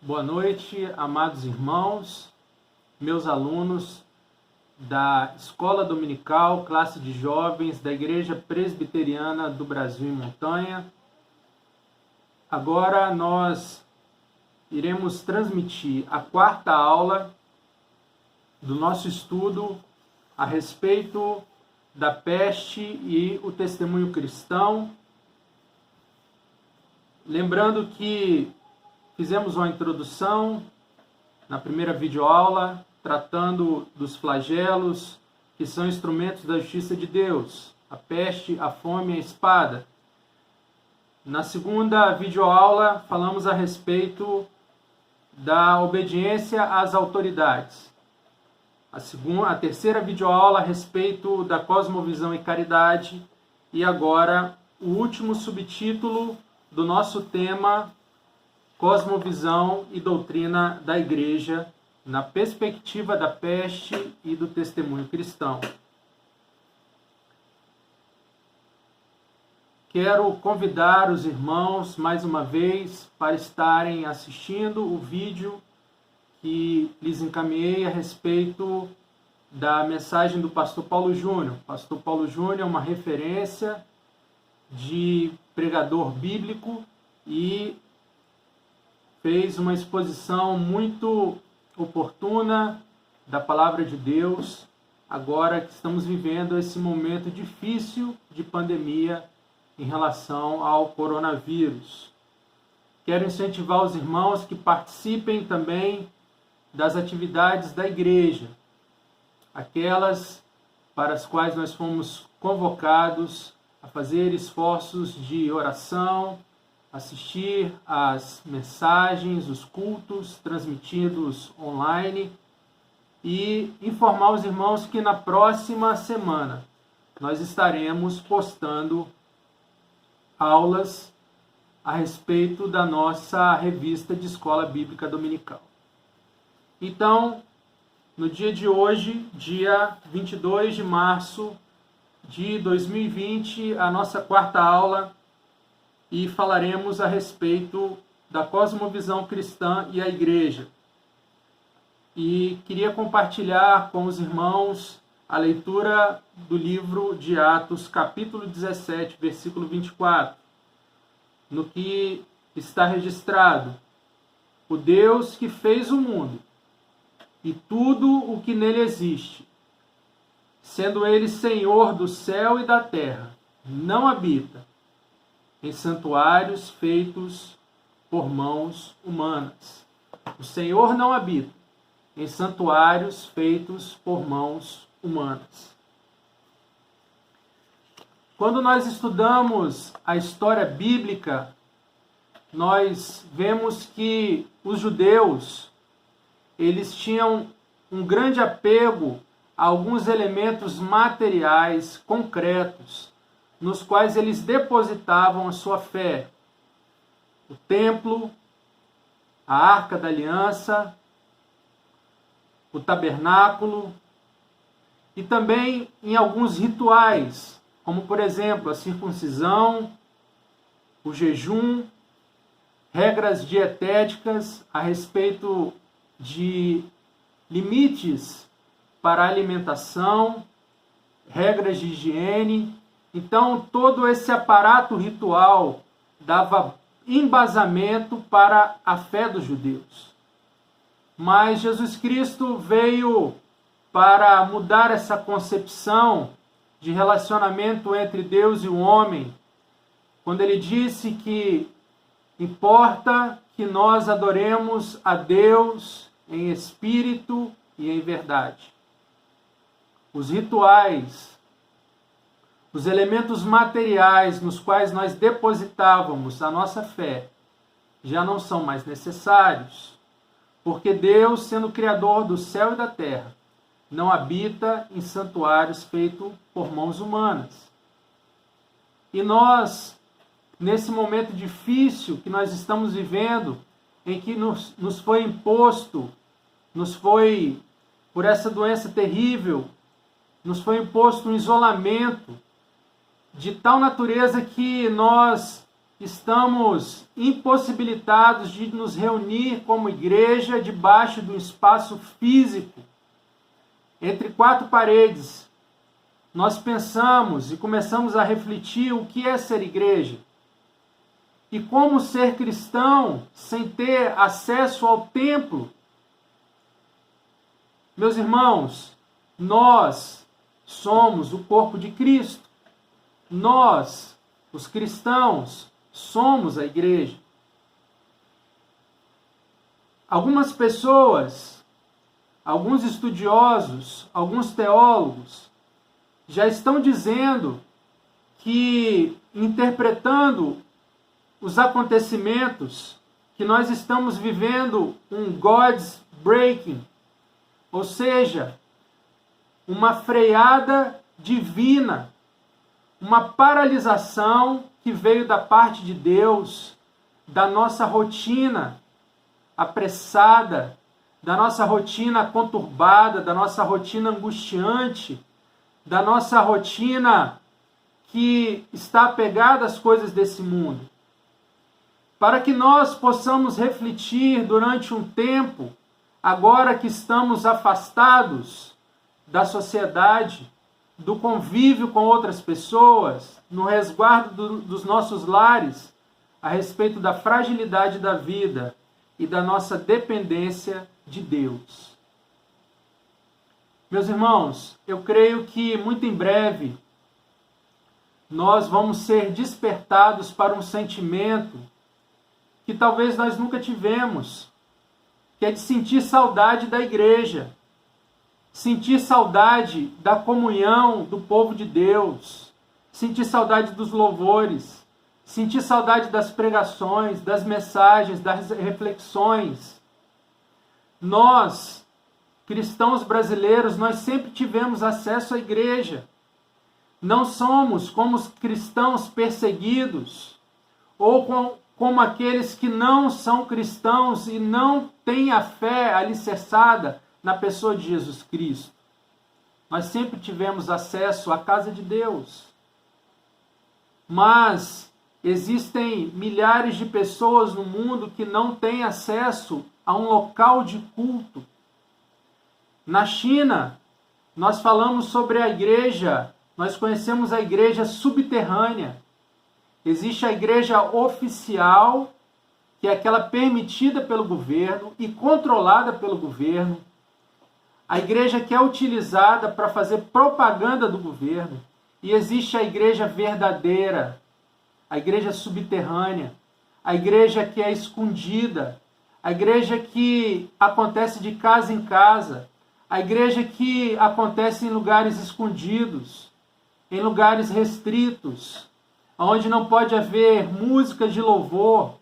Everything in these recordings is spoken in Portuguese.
Boa noite, amados irmãos, meus alunos da Escola Dominical, classe de jovens da Igreja Presbiteriana do Brasil em Montanha. Agora nós iremos transmitir a quarta aula do nosso estudo a respeito da peste e o testemunho cristão. Lembrando que fizemos uma introdução na primeira videoaula, tratando dos flagelos, que são instrumentos da justiça de Deus, a peste, a fome e a espada. Na segunda videoaula, falamos a respeito da obediência às autoridades. A terceira videoaula, a respeito da cosmovisão e caridade. E agora, o último subtítulo do nosso tema, Cosmovisão e doutrina da Igreja, na perspectiva da peste e do testemunho cristão. Quero convidar os irmãos, mais uma vez, para estarem assistindo o vídeo que lhes encaminhei a respeito da mensagem do pastor Paulo Júnior. Pastor Paulo Júnior é uma referência de pregador bíblico e fez uma exposição muito oportuna da palavra de Deus, agora que estamos vivendo esse momento difícil de pandemia em relação ao coronavírus. Quero incentivar os irmãos que participem também das atividades da igreja, aquelas para as quais nós fomos convocados a fazer esforços de oração, assistir às mensagens, os cultos transmitidos online e informar os irmãos que na próxima semana nós estaremos postando aulas a respeito da nossa revista de Escola Bíblica Dominical. Então, no dia de hoje, dia 22 de março de 2020, a nossa quarta aula, e falaremos a respeito da cosmovisão cristã e a igreja. E queria compartilhar com os irmãos a leitura do livro de Atos, capítulo 17, versículo 24, no que está registrado: o Deus que fez o mundo e tudo o que nele existe, sendo ele Senhor do céu e da terra, não habita em santuários feitos por mãos humanas. O Senhor não habita em santuários feitos por mãos humanas. Quando nós estudamos a história bíblica, nós vemos que os judeus, eles tinham um grande apego a alguns elementos materiais concretos, nos quais eles depositavam a sua fé. O templo, a Arca da Aliança, o tabernáculo, e também em alguns rituais, como por exemplo a circuncisão, o jejum, regras dietéticas a respeito de limites para a alimentação, regras de higiene. Então, todo esse aparato ritual dava embasamento para a fé dos judeus. Mas Jesus Cristo veio para mudar essa concepção de relacionamento entre Deus e o homem, quando ele disse que importa que nós adoremos a Deus em espírito e em verdade. Os rituais, os elementos materiais nos quais nós depositávamos a nossa fé já não são mais necessários, porque Deus, sendo Criador do céu e da terra, não habita em santuários feitos por mãos humanas. E nós, nesse momento difícil que nós estamos vivendo, em que nos foi imposto, por essa doença terrível, nos foi imposto um isolamento de tal natureza que nós estamos impossibilitados de nos reunir como igreja debaixo de um espaço físico, entre quatro paredes. Nós pensamos e começamos a refletir o que é ser igreja e como ser cristão sem ter acesso ao templo. Meus irmãos, nós somos o corpo de Cristo. Nós, os cristãos, somos a igreja. Algumas pessoas, alguns estudiosos, alguns teólogos já estão dizendo que, interpretando os acontecimentos, que nós estamos vivendo um God's breaking, ou seja, uma freada divina, uma paralisação que veio da parte de Deus, da nossa rotina apressada, da nossa rotina conturbada, da nossa rotina angustiante, da nossa rotina que está apegada às coisas desse mundo. Para que nós possamos refletir durante um tempo, agora que estamos afastados da sociedade, do convívio com outras pessoas, no resguardo dos nossos lares, a respeito da fragilidade da vida e da nossa dependência de Deus. Meus irmãos, eu creio que muito em breve nós vamos ser despertados para um sentimento que talvez nós nunca tivemos, que é de sentir saudade da igreja, sentir saudade da comunhão do povo de Deus, sentir saudade dos louvores, sentir saudade das pregações, das mensagens, das reflexões. Nós, cristãos brasileiros, nós sempre tivemos acesso à igreja. Não somos como os cristãos perseguidos, ou como aqueles que não são cristãos e não têm a fé alicerçada na pessoa de Jesus Cristo. Nós sempre tivemos acesso à casa de Deus. Mas existem milhares de pessoas no mundo que não têm acesso a um local de culto. Na China, nós falamos sobre a igreja, nós conhecemos a igreja subterrânea. Existe a igreja oficial, que é aquela permitida pelo governo e controlada pelo governo. A igreja que é utilizada para fazer propaganda do governo. E existe a igreja verdadeira, a igreja subterrânea, a igreja que é escondida, a igreja que acontece de casa em casa, a igreja que acontece em lugares escondidos, em lugares restritos, onde não pode haver música de louvor,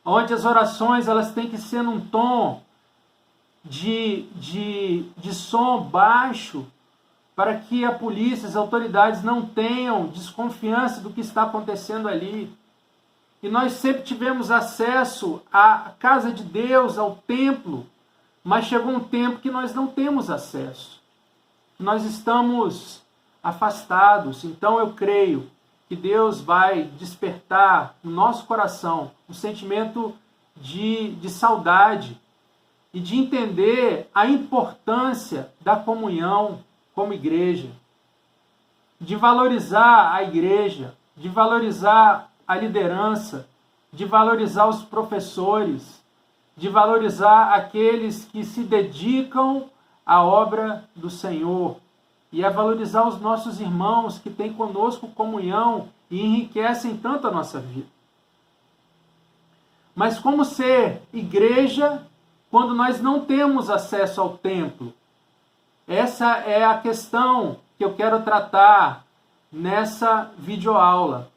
onde as orações elas têm que ser num tom de som baixo, para que a polícia, as autoridades não tenham desconfiança do que está acontecendo ali. E nós sempre tivemos acesso à casa de Deus, ao templo, mas chegou um tempo que nós não temos acesso. Nós estamos afastados. Então eu creio que Deus vai despertar no nosso coração um sentimento de saudade e de entender a importância da comunhão como igreja, de valorizar a igreja, de valorizar a liderança, de valorizar os professores, de valorizar aqueles que se dedicam à obra do Senhor, e a valorizar os nossos irmãos que têm conosco comunhão e enriquecem tanto a nossa vida. Mas como ser igreja quando nós não temos acesso ao templo? Essa é a questão que eu quero tratar nessa videoaula.